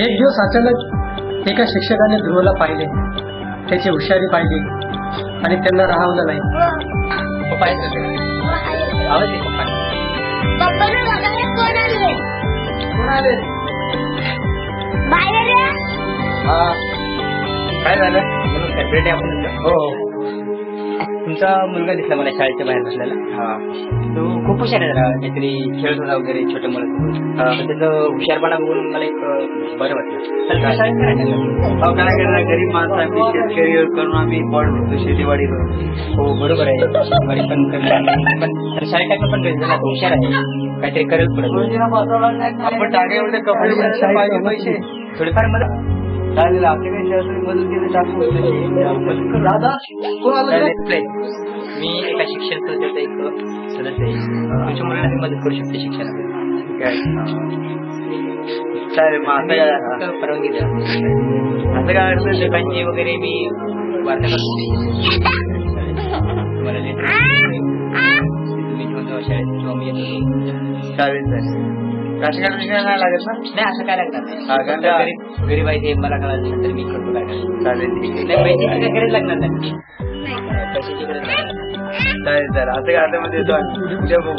एक दिवस अचानक एका शिक्षकाने ध्रुवला पाहिले, त्याची हुशारी पाहिली आणि त्यांना राहवलं नाही. काय झालं? सेपरेट आहे आपण. हो, तुमचा मुलगा दिसला मला शाळेच्या बाहेर बसलेला. तो खूप हुशार आहे, जरा काहीतरी खेळत होता वगैरे छोट्या मुलांसोबत. त्याचं हुशारपणा बघून मला एक बरं वाटलं. शाळेत काय करणार, गरीब माणसं आम्ही, शेतकरी करून आम्ही बॉड करतो, शेतीवाडी करतो. हो बरोबर आहे, शेतीवाडी पण पण शाळेत टाकलं पण पाहिजे. हुशार आहे, काहीतरी करेल पुढे. आपण टाकेमध्ये कपडे पाहिजे पैसे थोडेफार मदत चालेल. आपल्या काही मदत केली मी एका शिक्षण संस्थेचा एक सदस्य आहे. तुमच्या मुलांना मदत करू शकते शिक्षणामध्ये. चालेल, मग आता परवानगी द्या. असं काय अडचण लेखांची वगैरे मी वार्ता करतो. तुम्हाला शाळेत चालेल. राजकारण नाही लागत ना? नाही, असं काय लागणार नाही. गरीब आहे ते मला कळालं तर मी करतो. काय चालेल, ठीक आहे. पैशाची गरज लागणार नाही. पैशाची गरज चालेल चालेल. असं काय आता मध्ये उद्या बघू.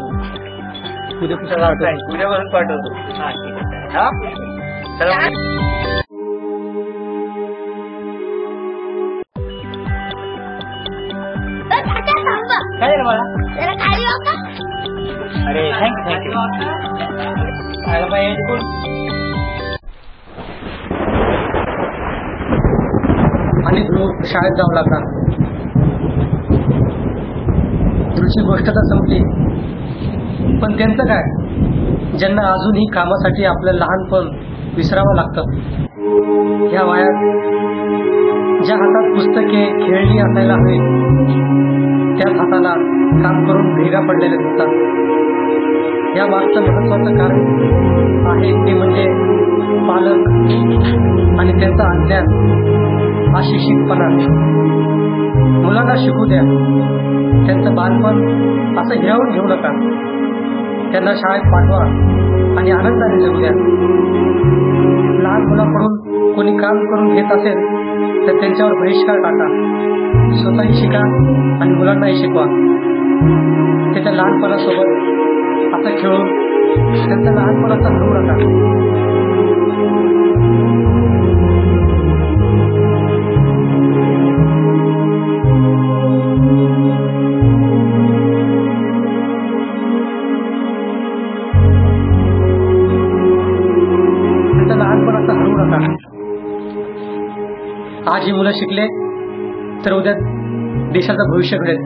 उद्यापासून पाठवतो. हा ठीक आहे. हा चला. काय झालं मला? अरे थँक्यू. आणि ध्रुव शाळेत जाऊ लागला. ध्रुवची गोष्ट तर संपली, पण त्यांचं काय, ज्यांना अजूनही कामासाठी आपलं लहानपण विसरावं लागतं. ह्या वयात ज्या हातात पुस्तके खेळणी असायला हवी, त्याच हाताला काम करून भेगा पडलेले दिसतात. या मागचं महत्वाचं कारण आहे ते म्हणजे पालक आणि त्यांचा अज्ञान, अशिक्षितपणा. मुलांना शिकू द्या, त्यांचं बालपण असं हिरावून घेऊ नका. त्यांना शाळेत पाठवा आणि आनंदाने जगू द्या. लहान मुलाकडून कोणी काम करून घेत असेल तर त्यांच्यावर बहिष्कार टाका. स्वतःही शिका आणि मुलांनाही शिकवा. त्याच्या लहानपणासोबत असं खेळून त्यांचं लहानपणाचा हरवू नका. त्यांचं लहानपणाचा हरवू नका. आज ही मुलं शिकले तर उद्या देशाचं भविष्य घडेल.